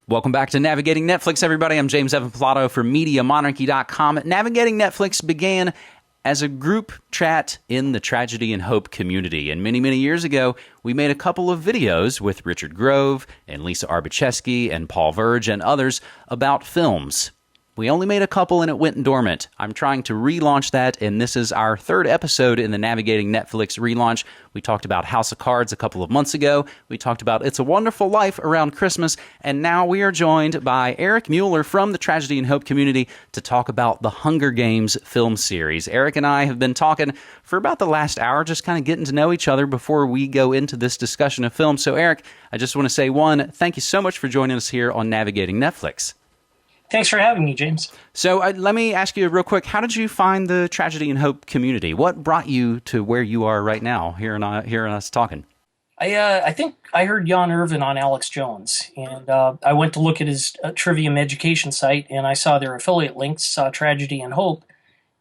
Welcome back to Navigating Netflix, everybody. I'm James Evan Pilato from MediaMonarchy.com. Navigating Netflix began as a group chat in the tragedy and hope community. And many, many years ago, we made a couple of videos with Richard Grove and Lisa Arbicheski and Paul Verge and others about films. We only made a couple and it went dormant. I'm trying to relaunch that, and this is our third episode in the Navigating Netflix relaunch. We talked about House of Cards a couple of months ago. We talked about It's a Wonderful Life around Christmas, and now we are joined by Eric Mueller from the Tragedy and Hope community to talk about the Hunger Games film series. Eric and I have been talking for about the last hour, just kind of getting to know each other before we go into this discussion of film. So Eric, I just want to say, one, thank you so much for joining us here on Navigating Netflix. Thanks for having me, James. So let me ask you real quick, how did you find the Tragedy and Hope community? What brought you to where you are right now, hearing us talking? I think I heard Jan Irvin on Alex Jones, and I went to look at his Trivium education site, and I saw their affiliate links, Tragedy and Hope.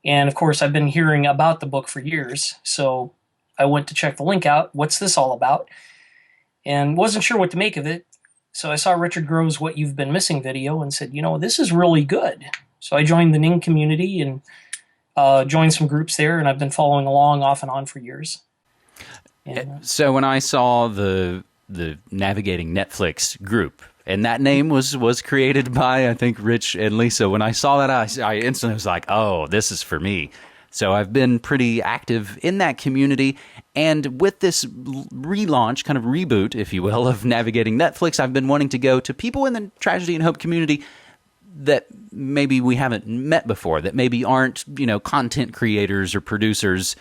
And, of course, I've been hearing about the book for years, so I went to check the link out. What's this all about? And wasn't sure what to make of it. So I saw Richard Grove's What You've Been Missing video and said, this is really good. So I joined the Ning community and joined some groups there, and I've been following along off and on for years. And, so when I saw the Navigating Netflix group, and that name was created by, I think, Rich and Lisa, when I saw that, I instantly was like, oh, this is for me. So I've been pretty active in that community, and with this relaunch, kind of reboot, if you will, of Navigating Netflix, I've been wanting to go to people in the Tragedy and Hope community that maybe we haven't met before, that maybe aren't, content creators or producers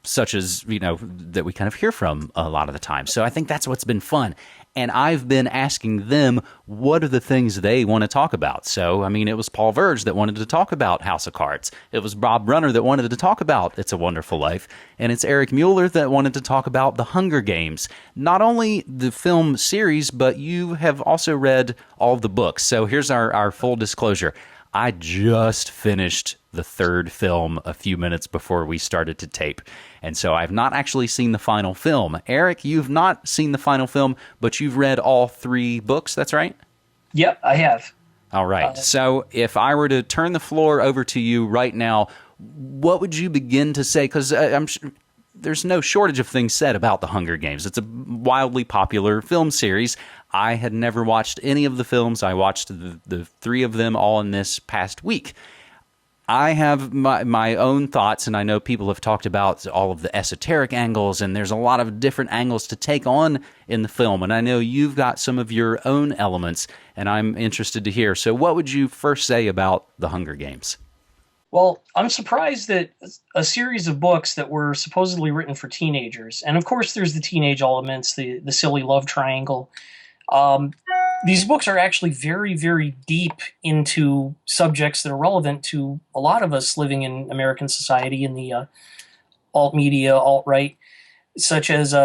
such as, that we kind of hear from a lot of the time. So I think that's what's been fun. And I've been asking them what are the things they want to talk about. So, it was Paul Verge that wanted to talk about House of Cards. It was Bob Brunner that wanted to talk about It's a Wonderful Life. And it's Eric Mueller that wanted to talk about The Hunger Games. Not only the film series, but you have also read all of the books. So here's our full disclosure. I just finished the third film a few minutes before we started to tape. And so I've not actually seen the final film. Eric, you've not seen the final film, but you've read all three books, that's right? Yep, I have. All right. So if I were to turn the floor over to you right now, what would you begin to say? Because there's no shortage of things said about The Hunger Games. It's a wildly popular film series. I had never watched any of the films. I watched the three of them all in this past week. I have my own thoughts, and I know people have talked about all of the esoteric angles, and there's a lot of different angles to take on in the film, and I know you've got some of your own elements, and I'm interested to hear. So what would you first say about The Hunger Games? Well, I'm surprised that a series of books that were supposedly written for teenagers, and of course there's the teenage elements, the silly love triangle. These books are actually very, very deep into subjects that are relevant to a lot of us living in American society in the alt-media, alt-right, such as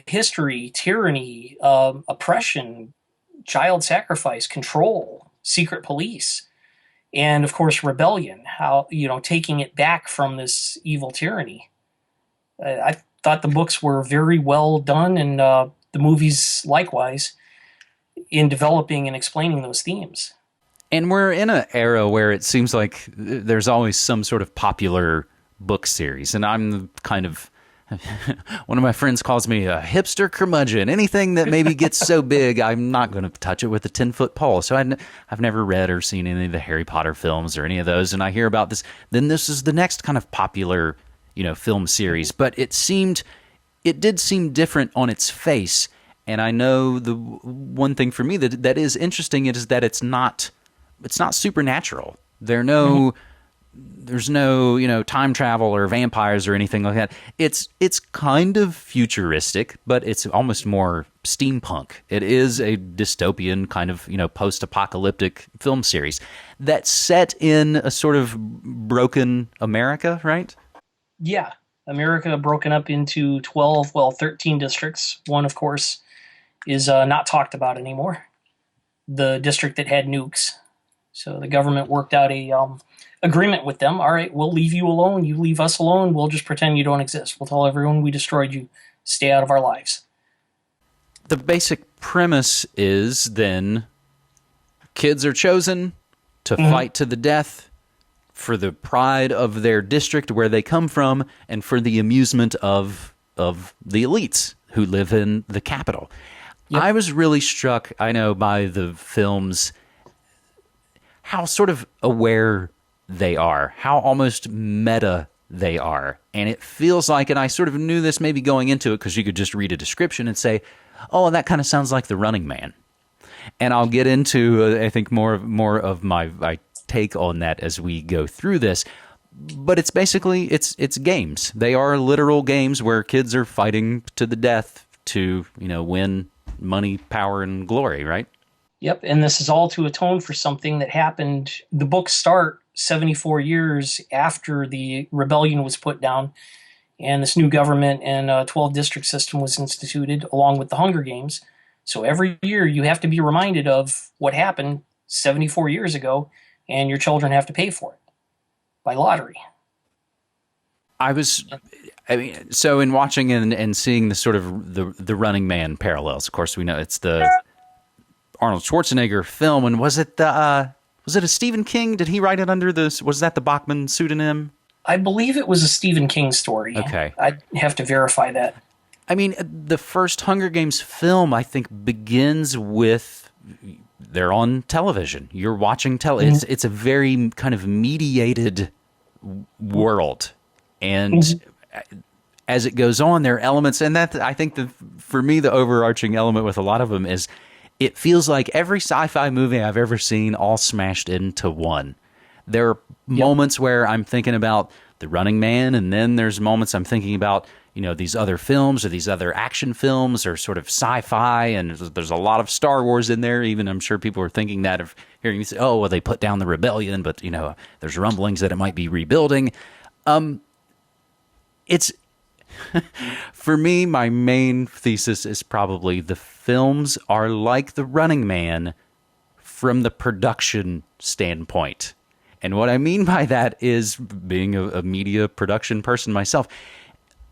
history, tyranny, oppression, child sacrifice, control, secret police, and, of course, rebellion, how, taking it back from this evil tyranny. I thought the books were very well done, and the movies likewise, in developing and explaining those themes. And we're in an era where it seems like there's always some sort of popular book series. And I'm kind of, one of my friends calls me a hipster curmudgeon. Anything that maybe gets so big, I'm not going to touch it with a 10-foot pole. So I've never read or seen any of the Harry Potter films or any of those. And I hear about this. Then this is the next kind of popular, film series. But it did seem different on its face. And I know the one thing for me that is interesting is that it's not supernatural. There's no time travel or vampires or anything like that. It's kind of futuristic, but it's almost more steampunk. It is a dystopian kind of post-apocalyptic film series that's set in a sort of broken America, right? Yeah, America broken up into 13 districts. One, of course, is not talked about anymore. The district that had nukes. So the government worked out a agreement with them. All right, we'll leave you alone. You leave us alone. We'll just pretend you don't exist. We'll tell everyone we destroyed you. Stay out of our lives. The basic premise is then kids are chosen to fight to the death for the pride of their district where they come from and for the amusement of the elites who live in the capital. Yep. I was really struck, I know, by the films, how sort of aware they are, how almost meta they are. And it feels like, and I sort of knew this maybe going into it because you could just read a description and say, oh, that kind of sounds like The Running Man. And I'll get into, I think, more of my take on that as we go through this. But it's basically, it's games. They are literal games where kids are fighting to the death to, win money, power, and glory, right? Yep, and this is all to atone for something that happened. The books start 74 years after the rebellion was put down, and this new government and 12-district system was instituted, along with the Hunger Games. So every year you have to be reminded of what happened 74 years ago, and your children have to pay for it by lottery. So in watching and seeing the sort of the Running Man parallels, of course we know it's the Arnold Schwarzenegger film, and was it a Stephen King? Did he write it under was that the Bachman pseudonym? I believe it was a Stephen King story. Okay. I'd have to verify that. I mean, the first Hunger Games film, I think, begins with they're on television. You're watching It's a very kind of mediated world. And as it goes on, there are elements, and that I think for me, the overarching element with a lot of them is it feels like every sci-fi movie I've ever seen all smashed into one. There are moments where I'm thinking about The Running Man, and then there's moments I'm thinking about, these other films or these other action films or sort of sci-fi, and there's a lot of Star Wars in there. Even I'm sure people are thinking that of hearing me say, oh, well, they put down the rebellion, but, there's rumblings that it might be rebuilding. It's for me, my main thesis is probably the films are like The Running Man from the production standpoint. And what I mean by that is, being a media production person myself,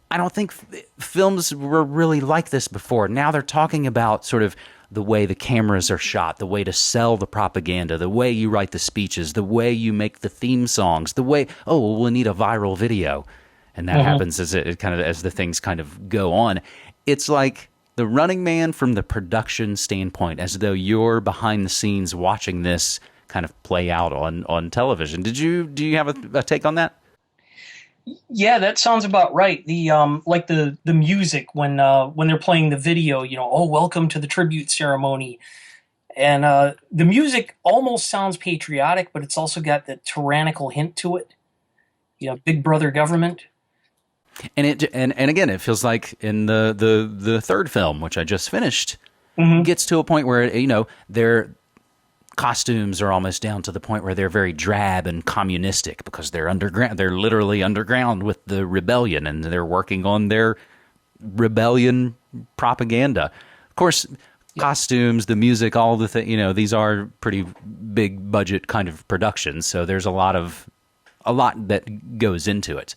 I don't think films were really like this before. Now they're talking about sort of the way the cameras are shot, the way to sell the propaganda, the way you write the speeches, the way you make the theme songs, the way, oh, well, we'll need a viral video. And that happens as the things kind of go on. It's like The Running Man from the production standpoint, as though you're behind the scenes watching this kind of play out on television. Do you have a take on that? Yeah, that sounds about right. The like the music when they're playing the video, oh, welcome to the tribute ceremony. And the music almost sounds patriotic, but it's also got the tyrannical hint to it. Big brother government. And again, it feels like in the third film, which I just finished, gets to a point where their costumes are almost down to the point where they're very drab and communistic because they're underground. They're literally underground with the rebellion, and they're working on their rebellion propaganda. Of course, costumes, the music, all the things. These are pretty big budget kind of productions, so there's a lot that goes into it.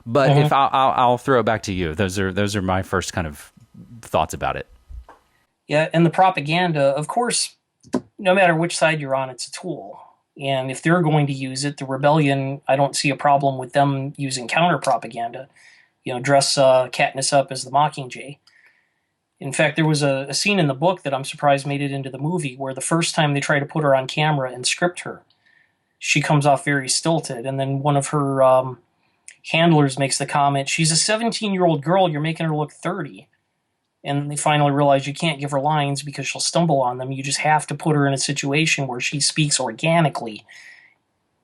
But if I'll throw it back to you. Those are my first kind of thoughts about it. Yeah, and the propaganda, of course, no matter which side you're on, it's a tool. And if they're going to use it, the rebellion, I don't see a problem with them using counter propaganda. Dress Katniss up as the Mockingjay. In fact, there was a scene in the book that I'm surprised made it into the movie where the first time they try to put her on camera and script her, she comes off very stilted. And then one of her handlers makes the comment, she's a 17-year-old girl, you're making her look 30. And they finally realize you can't give her lines because she'll stumble on them. You just have to put her in a situation where she speaks organically.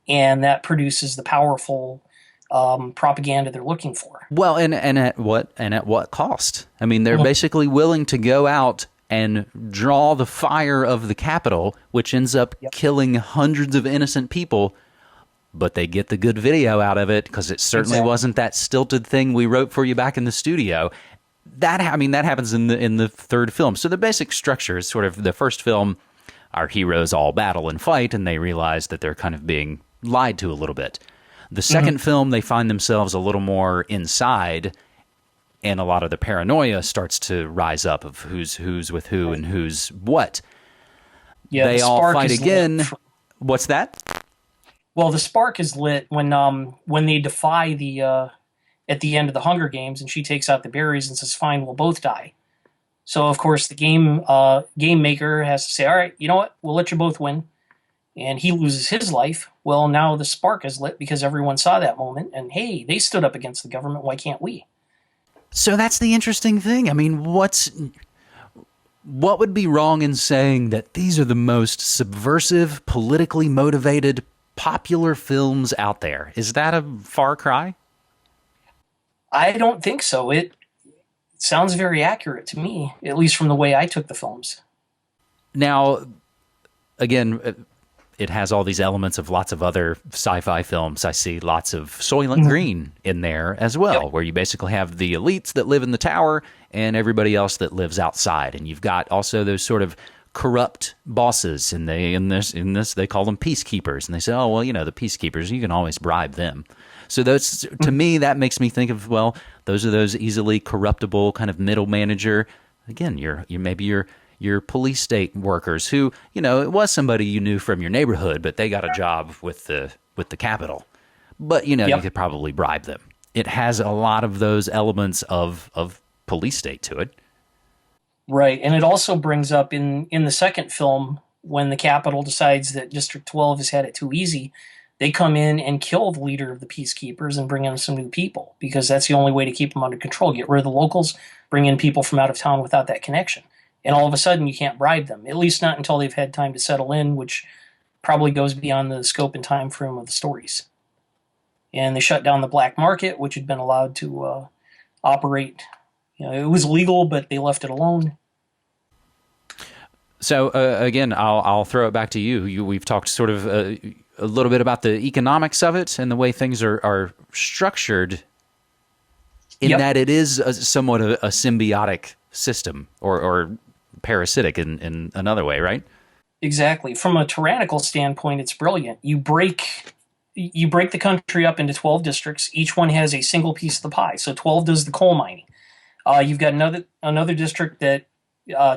And that produces the powerful propaganda they're looking for. Well, and at what cost? I mean, they're basically willing to go out and draw the fire of the Capitol, which ends up killing hundreds of innocent people, but they get the good video out of it because it certainly wasn't that stilted thing we wrote for you back in the studio. That happens in the third film. So the basic structure is sort of the first film, our heroes all battle and fight, and they realize that they're kind of being lied to a little bit. The second film, they find themselves a little more inside, and a lot of the paranoia starts to rise up of who's with who and who's what. Yeah, the They all spark fight is again. lit. What's that? Well, the spark is lit when they defy the at the end of the Hunger Games, and she takes out the berries and says, "Fine, we'll both die." So of course the game maker has to say, "All right, you know what? We'll let you both win," and he loses his life. Well, now the spark is lit because everyone saw that moment, and hey, they stood up against the government. Why can't we? So that's the interesting thing. I mean, what would be wrong in saying that these are the most subversive, politically motivated, popular films out there? Is that a far cry? I don't think so. It sounds very accurate to me, at least from the way I took the films. Now, again, it has all these elements of lots of other sci-fi films. I see lots of Soylent Green in there as well, Yep. where you basically have the elites that live in the tower and everybody else that lives outside. And you've got also those sort of corrupt bosses, and in this they call them peacekeepers. And they say, oh, well, the peacekeepers, you can always bribe them. So those, to me, that makes me think of, well, those are those easily corruptible kind of middle manager. Again, your police state workers who, it was somebody you knew from your neighborhood, but they got a job with the capital. But, you Yep. could probably bribe them. It has a lot of those elements of police state to it. Right, and it also brings up in the second film when the Capitol decides that District 12 has had it too easy, they come in and kill the leader of the peacekeepers and bring in some new people because that's the only way to keep them under control. Get rid of the locals, bring in people from out of town without that connection. And all of a sudden, you can't bribe them, at least not until they've had time to settle in, which probably goes beyond the scope and time frame of the stories. And they shut down the black market, which had been allowed to operate. It was legal, but they left it alone. So again, I'll throw it back to you. We've talked sort of a little bit about the economics of it and the way things are structured. In Yep. that it is somewhat a symbiotic system or parasitic in another way, right? Exactly. From a tyrannical standpoint, it's brilliant. You break the country up into 12 districts. Each one has a single piece of the pie. So 12 does the coal mining. You've got another district that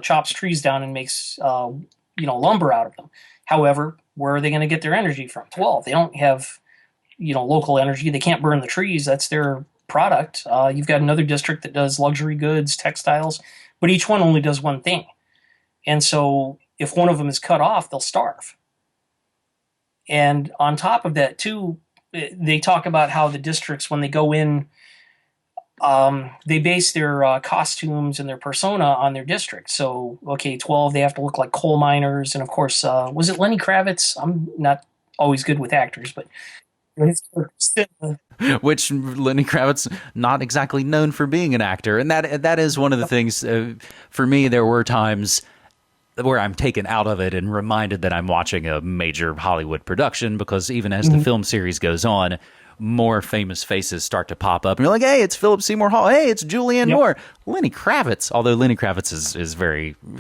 chops trees down and makes lumber out of them. However, where are they going to get their energy from? 12. They don't have local energy. They can't burn the trees. That's their product. You've got another district that does luxury goods, textiles, but each one only does one thing. And so if one of them is cut off, they'll starve. And on top of that, too, they talk about how the districts, when they go in, they base their costumes and their persona on their district. So, okay, 12, they have to look like coal miners. And of course, was it Lenny Kravitz? I'm not always good with actors, but Which Lenny Kravitz, not exactly known for being an actor. And that is one of the things, for me, there were times where I'm taken out of it and reminded that I'm watching a major Hollywood production, because even as the film series goes on, more famous faces start to pop up. And you're like, hey, it's Philip Seymour Hall. Hey, it's Julianne Moore. Lenny Kravitz. Although Lenny Kravitz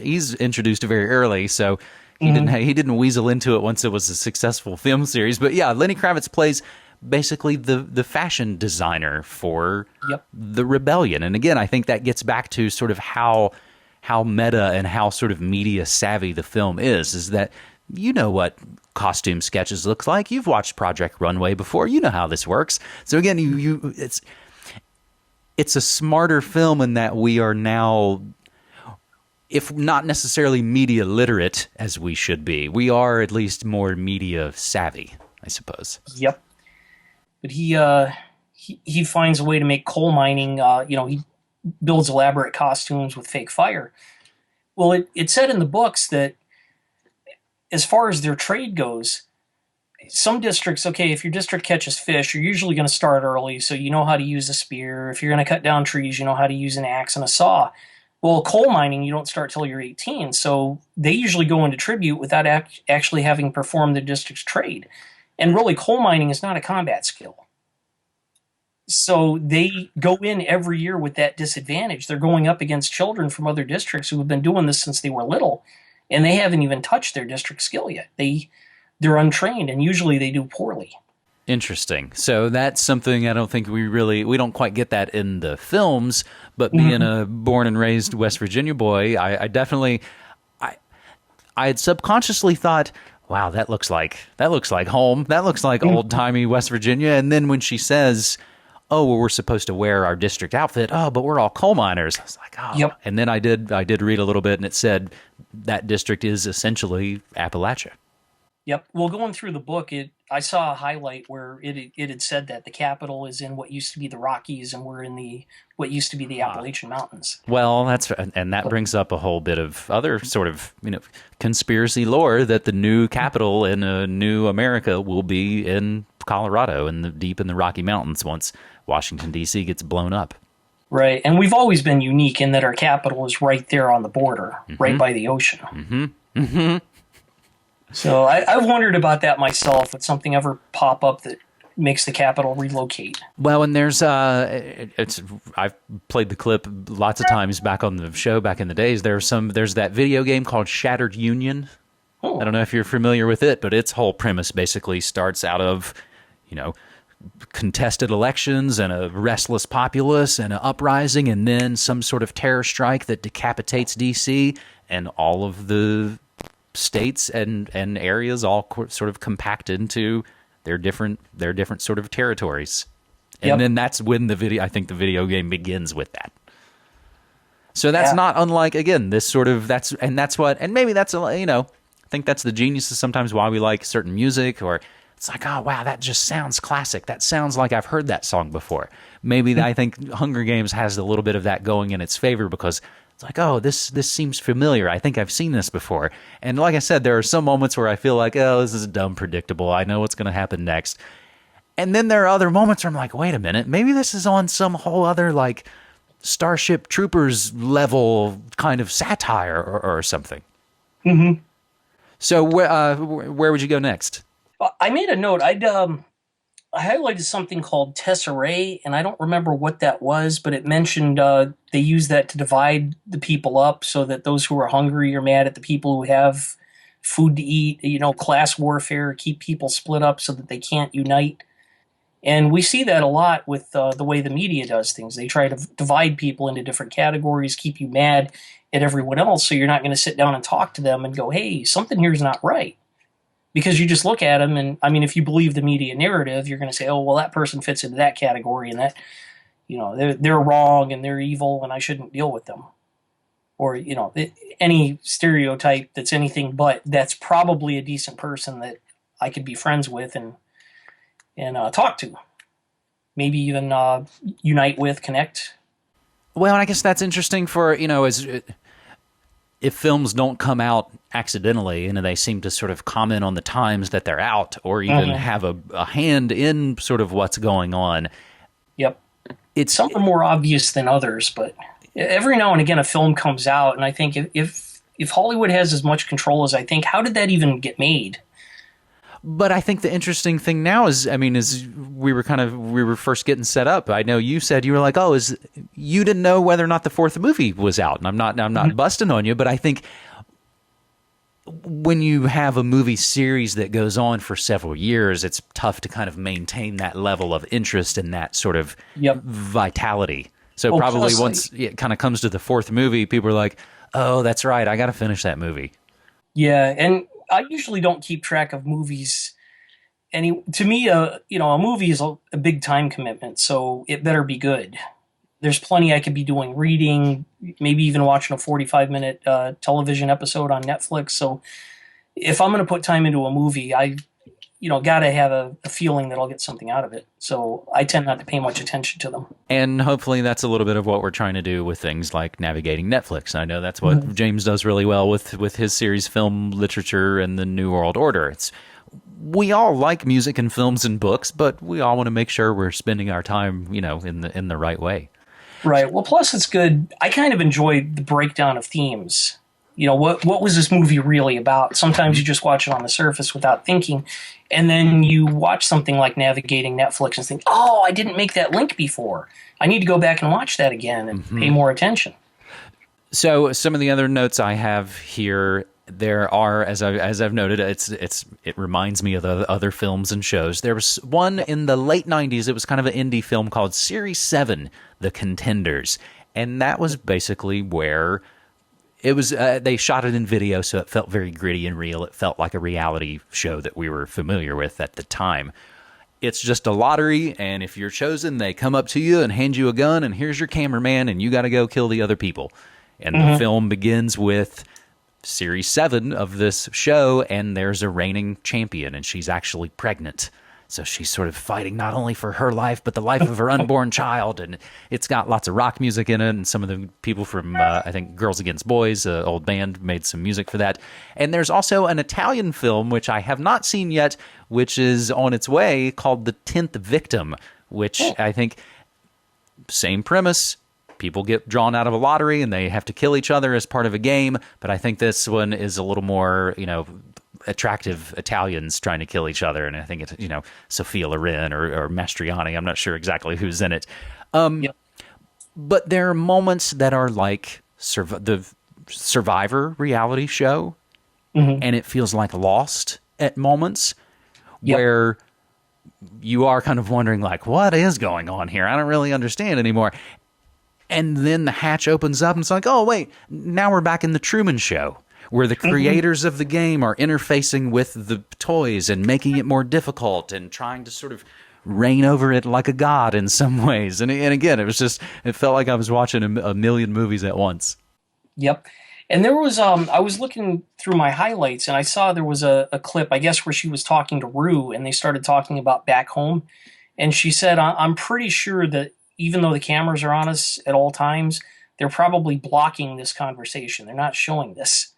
he's introduced very early, so he didn't weasel into it once it was a successful film series. But yeah, Lenny Kravitz plays basically the fashion designer for the rebellion. And again, I think that gets back to sort of how meta and how sort of media savvy the film is that what costume sketches looks like. You've watched Project Runway before. You know how this works. So again, it's a smarter film in that we are now, if not necessarily media literate as we should be, we are at least more media savvy, I suppose. Yep. But he finds a way to make coal mining, he builds elaborate costumes with fake fire. Well, it said in the books that as far as their trade goes, some districts, okay, if your district catches fish, you're usually going to start early, so you know how to use a spear. If you're going to cut down trees, you know how to use an axe and a saw. Well, coal mining, you don't start till you're 18, so they usually go into tribute without actually having performed their district's trade. And really, coal mining is not a combat skill. So they go in every year with that disadvantage. They're going up against children from other districts who have been doing this since they were little, and they haven't even touched their district skill yet. They're untrained, and usually they do poorly. Interesting. So that's something I don't think we don't quite get that in the films, but being a born and raised West Virginia boy, I definitely, I had subconsciously thought, wow, that looks like home. That looks like old-timey West Virginia. And then when she says, oh, well, we're supposed to wear our district outfit. Oh, but we're all coal miners. I was like, oh. Yep. And then I did read a little bit, and it said that district is essentially Appalachia. Yep. Well, going through the book, I saw a highlight where it had said that the capital is in what used to be the Rockies, and we're in what used to be the Appalachian Mountains. Well, that brings up a whole bit of other sort of conspiracy lore that the new capital in a new America will be in Colorado and deep in the Rocky Mountains once Washington D.C. gets blown up. Right, and we've always been unique in that our capital is right there on the border, right by the ocean. Mm-hmm. Mm-hmm. So I've wondered about that myself. Would something ever pop up that makes the capital relocate? Well, and there's I've played the clip lots of times back on the show back in the days. There's that video game called Shattered Union. Oh. I don't know if you're familiar with it, but its whole premise basically starts out of, contested elections and a restless populace and an uprising, and then some sort of terror strike that decapitates D.C. and all of the states and areas all sort of compacted into their different sort of territories. And then that's when I think the video game begins with that. So that's not unlike, again, this sort of, and maybe that's, I think that's the genius of sometimes why we like certain music, or it's like, oh, wow, that just sounds classic. That sounds like I've heard that song before. Maybe I think Hunger Games has a little bit of that going in its favor because it's like, oh, this seems familiar. I think I've seen this before. And like I said, there are some moments where I feel like, oh, this is dumb, predictable. I know what's going to happen next. And then there are other moments where I'm like, wait a minute, maybe this is on some whole other like Starship Troopers level kind of satire or something. Mm-hmm. So where would you go next? I made a note. I highlighted something called Tessa Ray, and I don't remember what that was, but it mentioned they use that to divide the people up so that those who are hungry are mad at the people who have food to eat, class warfare, keep people split up so that they can't unite. And we see that a lot with the way the media does things. They try to divide people into different categories, keep you mad at everyone else, so you're not going to sit down and talk to them and go, hey, something here is not right. Because you just look at them, and I mean, if you believe the media narrative, you're going to say, "Oh, well, that person fits into that category, and that, they're wrong and they're evil, and I shouldn't deal with them." Or any stereotype that's anything but that's probably a decent person that I could be friends with and talk to, maybe even unite with, connect. Well, I guess that's interesting for if films don't come out accidentally and they seem to sort of comment on the times that they're out or even have a hand in sort of what's going on. Yep. It's something more obvious than others, but every now and again a film comes out, and I think if Hollywood has as much control as I think, how did that even get made? But I think the interesting thing now is we were first getting set up. I know you said you were like, oh, you didn't know whether or not the fourth movie was out, and I'm not busting on you, but I think when you have a movie series that goes on for several years, it's tough to kind of maintain that level of interest and that sort of vitality. So probably once it kind of comes to the fourth movie, people are like, oh, that's right, I got to finish that movie. Yeah, and I usually don't keep track of movies. To me, a movie is a big time commitment, so it better be good. There's plenty I could be doing, reading, maybe even watching a 45-minute television episode on Netflix. So if I'm going to put time into a movie, I got to have a feeling that I'll get something out of it. So I tend not to pay much attention to them. And hopefully that's a little bit of what we're trying to do with things like navigating Netflix. I know that's what James does really well with his series Film Literature and the New World Order. We all like music and films and books, but we all want to make sure we're spending our time, in the right way. Right. Well, plus it's good. I kind of enjoy the breakdown of themes. What was this movie really about? Sometimes you just watch it on the surface without thinking, and then you watch something like Navigating Netflix and think, oh, I didn't make that link before. I need to go back and watch that again and pay more attention. So some of the other notes I have here, there are, as I've noted, it reminds me of the other films and shows. There was one in the late 90s. It was kind of an indie film called Series 7, The Contenders. And that was basically where It was they shot it in video, so it felt very gritty and real. It felt like a reality show that we were familiar with at the time. It's just a lottery, and if you're chosen, they come up to you and hand you a gun, and here's your cameraman, and you got to go kill the other people. And the film begins with Series 7 of this show, and there's a reigning champion, and she's actually pregnant. So she's sort of fighting not only for her life, but the life of her unborn child. And it's got lots of rock music in it. And some of the people from, I think, Girls Against Boys, an old band, made some music for that. And there's also an Italian film, which I have not seen yet, which is on its way, called The 10th Victim, which I think, same premise. People get drawn out of a lottery and they have to kill each other as part of a game. But I think this one is a little more, attractive Italians trying to kill each other, and I think it's Sophia Loren or Mastriani. I'm not sure exactly who's in it, but there are moments that are like the Survivor reality show, and it feels like Lost at moments where you are kind of wondering like, what is going on here? I don't really understand anymore. And then the hatch opens up and it's like, oh wait, now we're back in the Truman Show, where the creators of the game are interfacing with the toys and making it more difficult and trying to sort of reign over it like a god in some ways. And again, it felt like I was watching a million movies at once. Yep. And there was, I was looking through my highlights and I saw there was a clip, I guess, where she was talking to Rue and they started talking about Back Home. And she said, I'm pretty sure that even though the cameras are on us at all times, they're probably blocking this conversation. They're not showing this,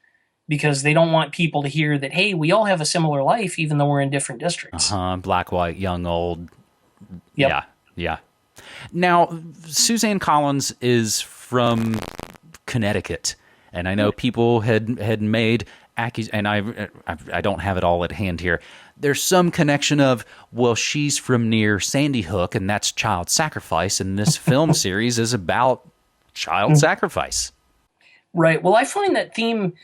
because they don't want people to hear that, hey, we all have a similar life, even though we're in different districts. Black, white, young, old. Yep. Yeah. Now, Suzanne Collins is from Connecticut, and I know people had made and I don't have it all at hand here. There's some connection of, well, she's from near Sandy Hook, and that's child sacrifice, and this film series is about child sacrifice. Right. Well, I find that theme.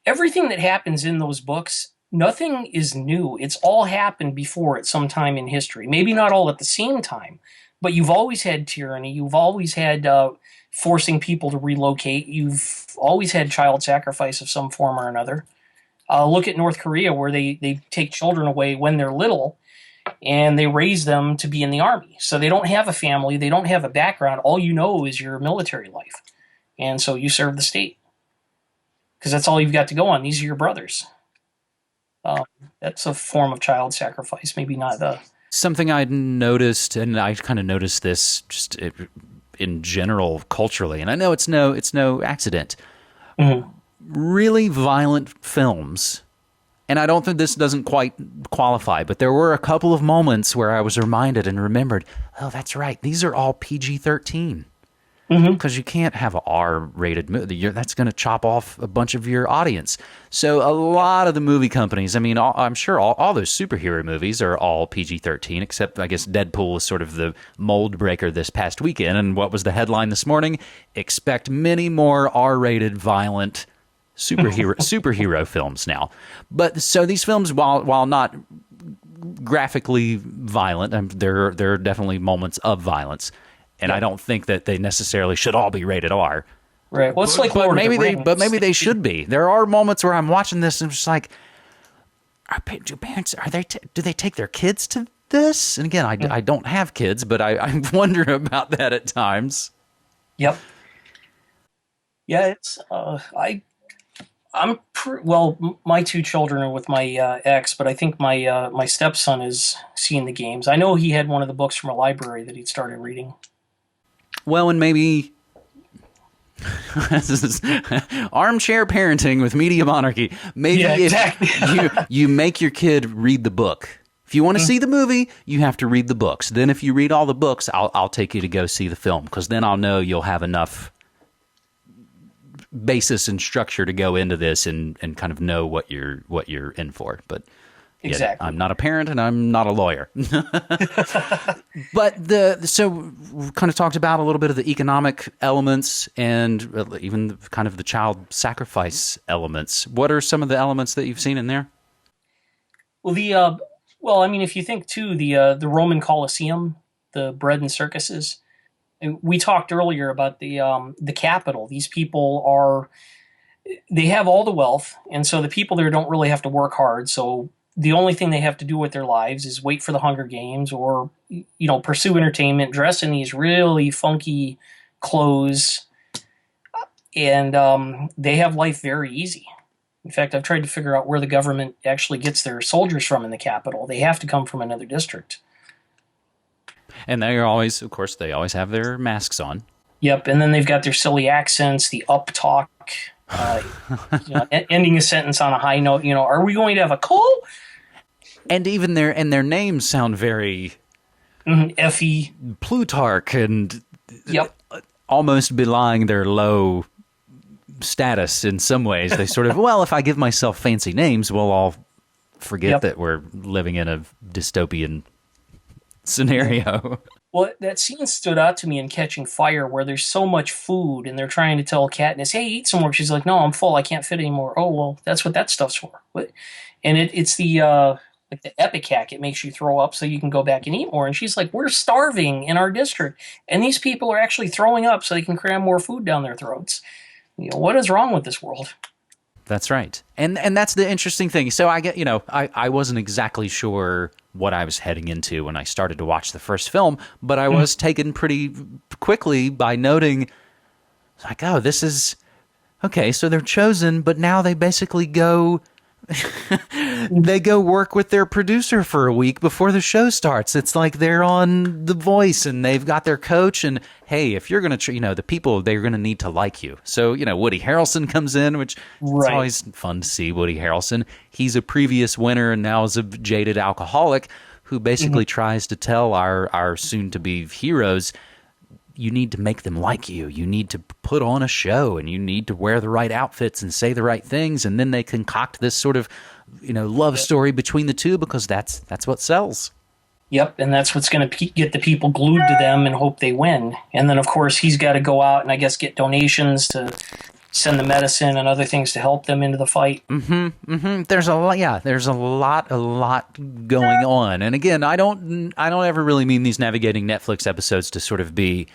Everything that happens in those books, nothing is new. It's all happened before at some time in history. Maybe not all at the same time, but you've always had tyranny. You've always had forcing people to relocate. You've always had child sacrifice of some form or another. Look at North Korea, where they take children away when they're little, and they raise them to be in the army. So they don't have a family. They don't have a background. All you know is your military life. And so you serve the state, because that's all you've got to go on. These are your brothers. That's a form of child sacrifice. Maybe not the... Something I noticed, and I kind of noticed this just in general culturally, and I know it's no accident. Really violent films, and I don't think this doesn't quite qualify, but there were a couple of moments where I was reminded and remembered, oh, that's right, these are all PG-13. Because you can't have an R-rated movie. That's going to chop off a bunch of your audience. So a lot of the movie companies, I mean, I'm sure all those superhero movies are all PG-13, except I guess Deadpool is sort of the mold breaker this past weekend. And what was the headline this morning? Expect many more R-rated violent superhero films now. But so these films, while not graphically violent, there are definitely moments of violence. And I don't think that they necessarily should all be rated R. Right. Well, it's like but maybe they should be. There are moments where I'm watching this and I'm just like, do parents do they take their kids to this? And again, I don't have kids, but I wonder about that at times. Yep. Yeah, it's my two children are with my ex, but I think my stepson is seeing the games. I know he had one of the books from a library that he'd started reading. Well, and maybe this is armchair parenting with Media Monarchy. Maybe if you make your kid read the book. If you want to see the movie, you have to read the books. Then if you read all the books, I'll take you to go see the film, because then I'll know you'll have enough basis and structure to go into this and kind of know what you're in for. But exactly, I'm not a parent and I'm not a lawyer. But so we kind of talked about a little bit of the economic elements and even kind of the child sacrifice elements. What are some of the elements that you've seen in there? Well, I mean, if you think too, the Roman Colosseum, the bread and circuses. We talked earlier about the Capitol. These people are they have all the wealth, and so the people there don't really have to work hard. So the only thing they have to do with their lives is wait for the Hunger Games, or pursue entertainment, dress in these really funky clothes, and they have life very easy. In fact, I've tried to figure out where the government actually gets their soldiers from in the capital. They have to come from another district. And they always have their masks on. Yep, and then they've got their silly accents, the up talk, ending a sentence on a high note. Are we going to have a call? And even their names sound very Effie, Plutarch, and yep, almost belying their low status in some ways. They sort of, well, if I give myself fancy names, we'll all forget that we're living in a dystopian scenario. Well, that scene stood out to me in Catching Fire, where there's so much food, and they're trying to tell Katniss, "Hey, eat some more." She's like, "No, I'm full. I can't fit anymore." Oh, well, that's what that stuff's for. And it's the like the epic hack. It makes you throw up so you can go back and eat more. And she's like, "We're starving in our district, and these people are actually throwing up so they can cram more food down their throats. What is wrong with this world?" That's right. And that's the interesting thing. So I wasn't exactly sure what I was heading into when I started to watch the first film, but I was taken pretty quickly by noting, like, oh, this is, okay, so they're chosen, but now they basically go... they go work with their producer for a week before the show starts. It's like they're on The Voice and they've got their coach, and hey, if you're going to, the people, they're going to need to like you. So, Woody Harrelson comes in, which it's always fun to see Woody Harrelson. He's a previous winner and now is a jaded alcoholic who basically tries to tell our soon-to-be heroes, you need to make them like you. You need to put on a show, and you need to wear the right outfits and say the right things, and then they concoct this sort of, love story between the two, because that's what sells. Yep, and that's what's going to get the people glued to them and hope they win. And then, of course, he's got to go out and, I guess, get donations to send the medicine and other things to help them into the fight. There's a lot. Yeah, there's a lot going on. And again, I don't ever really mean these navigating Netflix episodes to sort of be,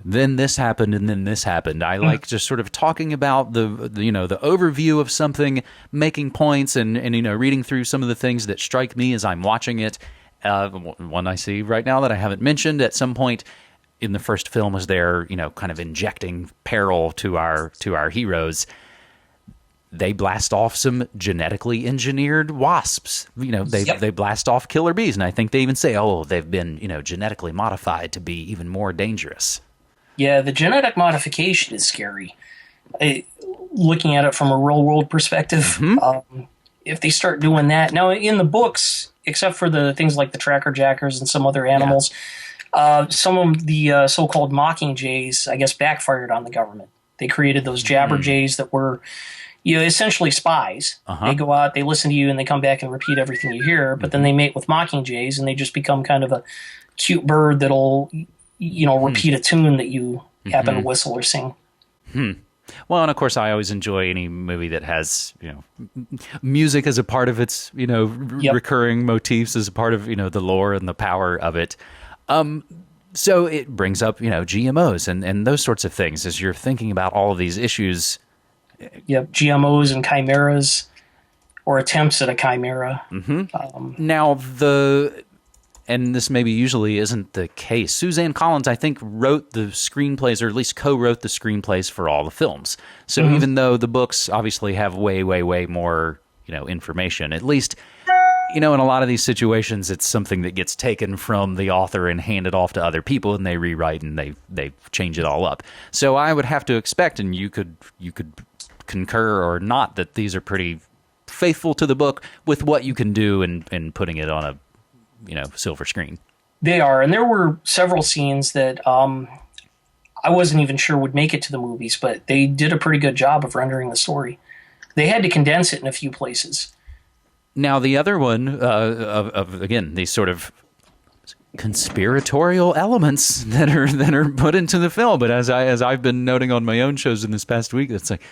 then this happened and then this happened. I like just sort of talking about the overview of something, making points, and reading through some of the things that strike me as I'm watching it. One I see right now that I haven't mentioned at some point in the first film was they're kind of injecting peril to our heroes. They blast off some genetically engineered wasps. They blast off killer bees, and I think they even say, "Oh, they've been genetically modified to be even more dangerous." Yeah, the genetic modification is scary. Looking at it from a real world perspective, if they start doing that now in the books, except for the things like the tracker jackers and some other animals, some of the so-called mockingjays, I guess, backfired on the government. They created those jabberjays that were essentially spies. They go out, they listen to you, and they come back and repeat everything you hear, but then they mate with mockingjays, and they just become kind of a cute bird that'll, repeat a tune that you happen to whistle or sing. Well, and of course, I always enjoy any movie that has, music as a part of its, recurring motifs, as a part of, the lore and the power of it. So it brings up, GMOs and those sorts of things as you're thinking about all of these issues. Yep, GMOs and chimeras, or attempts at a chimera. Now, and this maybe usually isn't the case, Suzanne Collins, I think, wrote the screenplays, or at least co-wrote the screenplays for all the films. So even though the books obviously have way, way, way more, information, at least, in a lot of these situations, it's something that gets taken from the author and handed off to other people, and they rewrite and they change it all up. So I would have to expect, and you could concur or not, that these are pretty faithful to the book with what you can do in putting it on a silver screen. They are, and there were several scenes that I wasn't even sure would make it to the movies, but they did a pretty good job of rendering the story. They had to condense it in a few places. Now the other one of again, these sort of conspiratorial elements that are put into the film, but as I've been noting on my own shows in this past week, it's like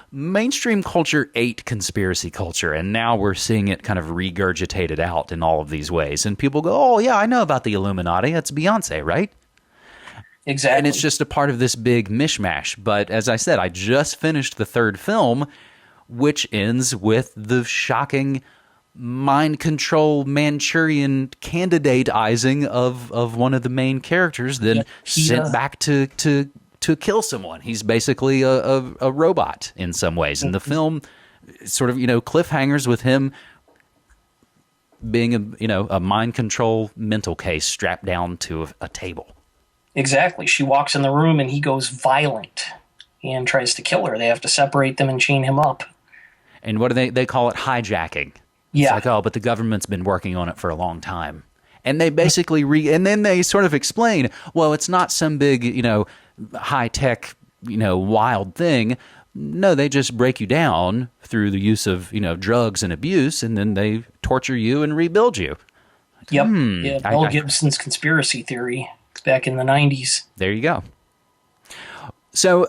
mainstream culture ate conspiracy culture, and now we're seeing it kind of regurgitated out in all of these ways. And people go, "Oh yeah, I know about the Illuminati. That's Beyonce, right?" Exactly. And it's just a part of this big mishmash. But as I said, I just finished the third film, which ends with the shocking mind control Manchurian candidateizing of one of the main characters, then sent back to kill someone. He's basically a robot in some ways. And the film sort of, cliffhangers with him being a mind control mental case strapped down to a table. Exactly. She walks in the room and he goes violent and tries to kill her. They have to separate them and chain him up. And what do they call it? Hijacking. Yeah. It's like, but the government's been working on it for a long time. And they basically and then they sort of explain, well, it's not some big, high tech, wild thing. No, they just break you down through the use of, drugs and abuse, and then they torture you and rebuild you. Yep. Yeah. Mel Gibson's conspiracy theory back in the 90s. There you go. So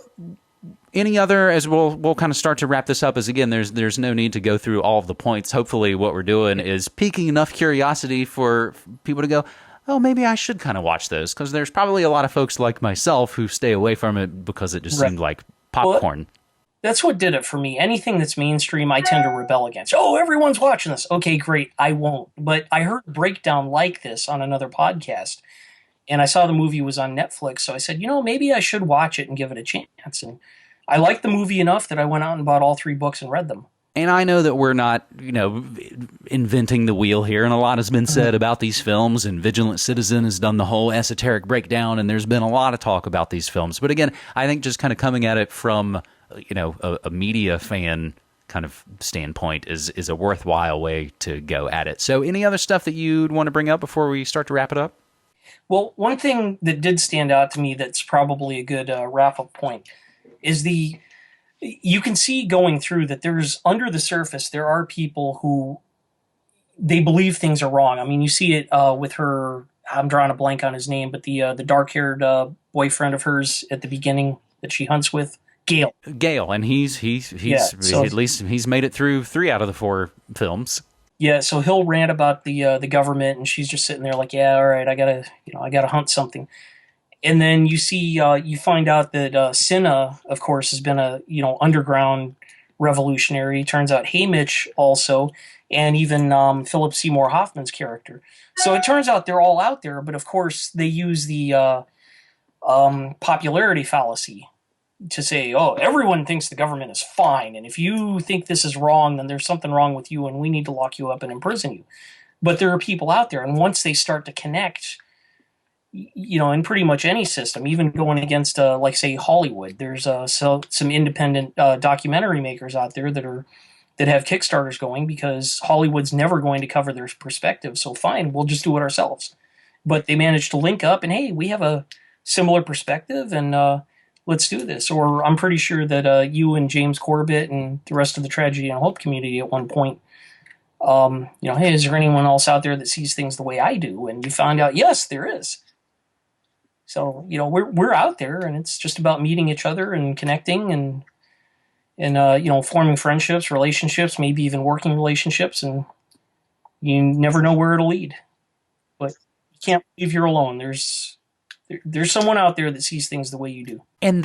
any other, as we'll kind of start to wrap this up, as again, there's no need to go through all of the points. Hopefully what we're doing is piquing enough curiosity for people to go, oh, maybe I should kind of watch those, because there's probably a lot of folks like myself who stay away from it because it just seemed like popcorn. Well, that's what did it for me. Anything that's mainstream, I tend to rebel against. Oh, everyone's watching this. Okay, great. I won't. But I heard a breakdown like this on another podcast, and I saw the movie was on Netflix, so I said, maybe I should watch it and give it a chance. And I liked the movie enough that I went out and bought all 3 books and read them. And I know that we're not, inventing the wheel here, and a lot has been said about these films, and Vigilant Citizen has done the whole esoteric breakdown, and there's been a lot of talk about these films. But again, I think just kind of coming at it from, a media fan kind of standpoint is a worthwhile way to go at it. So any other stuff that you'd want to bring up before we start to wrap it up? Well, one thing that did stand out to me that's probably a good wrap-up point is you can see going through that there's, under the surface, there are people who, they believe things are wrong. I mean, you see it with her, I'm drawing a blank on his name, but the dark-haired boyfriend of hers at the beginning that she hunts with, Gale. And he's at least he's made it through 3 out of the 4 films. Yeah, so he'll rant about the government, and she's just sitting there like, yeah, all right, I gotta hunt something. And then you find out that Cinna, of course, has been a underground revolutionary. Turns out Haymitch also, and even Philip Seymour Hoffman's character. So it turns out they're all out there, but of course they use the popularity fallacy to say, oh, everyone thinks the government is fine, and if you think this is wrong, then there's something wrong with you, and we need to lock you up and imprison you. But there are people out there, and once they start to connect, in pretty much any system, even going against, like, say, Hollywood, there's some independent documentary makers out there that have Kickstarters going because Hollywood's never going to cover their perspective. So fine, we'll just do it ourselves. But they managed to link up, and hey, we have a similar perspective, and let's do this. Or I'm pretty sure that you and James Corbett and the rest of the Tragedy and Hope community at one point, hey, is there anyone else out there that sees things the way I do? And you found out, yes, there is. So, we're out there, and it's just about meeting each other and connecting and forming friendships, relationships, maybe even working relationships, and you never know where it'll lead. But you can't believe you're alone. There's someone out there that sees things the way you do. And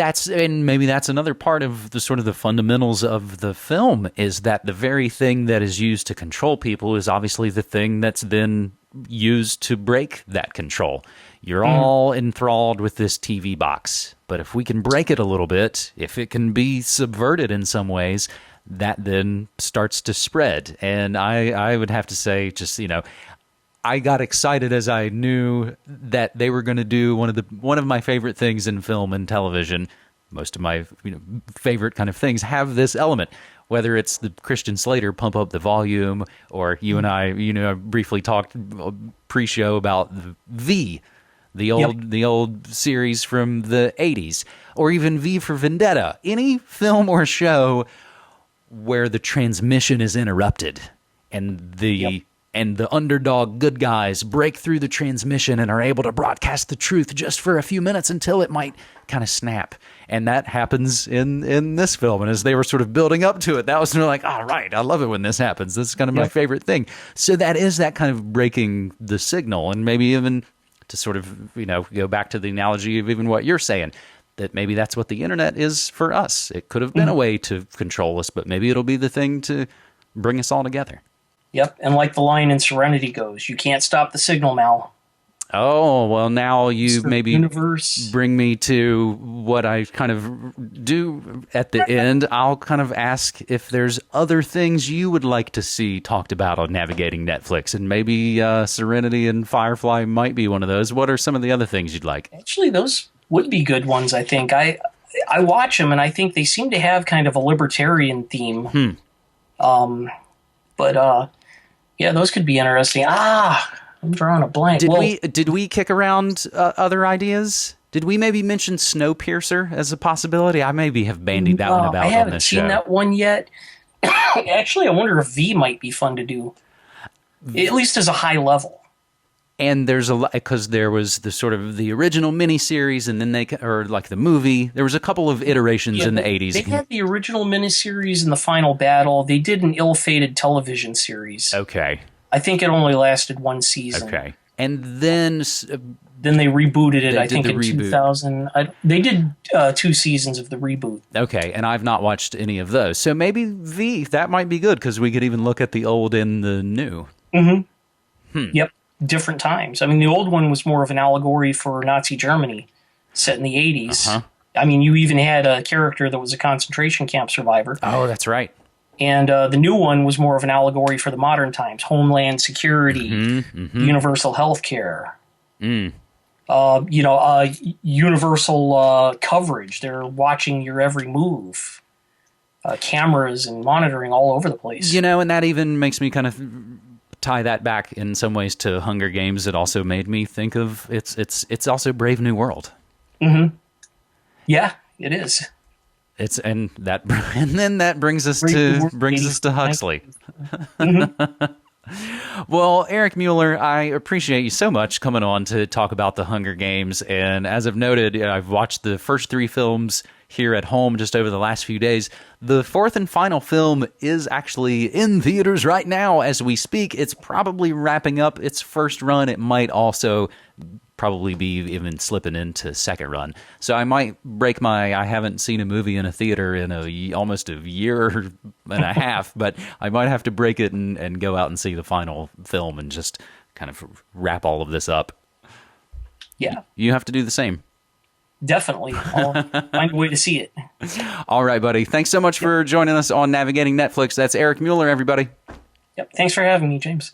maybe that's another part of the sort of the fundamentals of the film, is that the very thing that is used to control people is obviously the thing that's then used to break that control. You're all enthralled with this TV box, but if we can break it a little bit, if it can be subverted in some ways, that then starts to spread. And I would have to say, just, I got excited as I knew that they were going to do one of my favorite things in film and television. Most of my favorite kind of things have this element, whether it's the Christian Slater pump up the volume, or you and I briefly talked pre-show about the old series from the 80s, or even V for Vendetta. Any film or show where the transmission is interrupted and the underdog good guys break through the transmission and are able to broadcast the truth just for a few minutes until it might kind of snap. And that happens in this film. And as they were sort of building up to it, that was like, all right, I love it when this happens. This is kind of my favorite thing. So that is that kind of breaking the signal, and maybe even to sort of, go back to the analogy of even what you're saying, that maybe that's what the internet is for us. It could have been a way to control us, but maybe it'll be the thing to bring us all together. Yep, and like the line in Serenity goes, you can't stop the signal, Mal. Oh, well, now you maybe universe. Bring me to what I kind of do at the end. I'll kind of ask if there's other things you would like to see talked about on navigating Netflix, and maybe Serenity and Firefly might be one of those. What are some of the other things you'd like? Actually, those would be good ones, I think. I watch them, and I think they seem to have kind of a libertarian theme. But yeah, those could be interesting. I'm drawing a blank. Did we kick around other ideas? Did we maybe mention Snowpiercer as a possibility? I maybe have bandied that one about on this show. I haven't seen that one yet. Actually, I wonder if V might be fun to do, at least as a high level. And there's a lot, because there was the sort of the original miniseries, and then like the movie. There was a couple of iterations in the 80s. They had the original miniseries and the final battle. They did an ill-fated television series. Okay. I think it only lasted one season. Okay. And then they rebooted it, I think, in 2000. They did 2 seasons of the reboot. Okay, and I've not watched any of those. So maybe V, that might be good, because we could even look at the old and the new. Mm-hmm. Yep, different times. I mean, the old one was more of an allegory for Nazi Germany, set in the 80s. Uh-huh. I mean, you even had a character that was a concentration camp survivor. Oh, that's right. And the new one was more of an allegory for the modern times: homeland security, universal health care, universal coverage. They're watching your every move, cameras and monitoring all over the place. And that even makes me kind of tie that back in some ways to Hunger Games. It also made me think of it's also Brave New World. Mm-hmm. Yeah, it is. And then that brings us to Huxley. Well, Eric Mueller, I appreciate you so much coming on to talk about the Hunger Games. And as I've noted, I've watched the first 3 films here at home just over the last few days. The 4th and final film is actually in theaters right now as we speak. It's probably wrapping up its first run. It might also probably be even slipping into second run. So I might break I haven't seen a movie in a theater in almost a year and a half, but I might have to break it and go out and see the final film and just kind of wrap all of this up. Yeah. You have to do the same. Definitely. I'll find a way to see it. All right, buddy. Thanks so much for joining us on Navigating Netflix. That's Eric Mueller, everybody. Yep. Thanks for having me, James.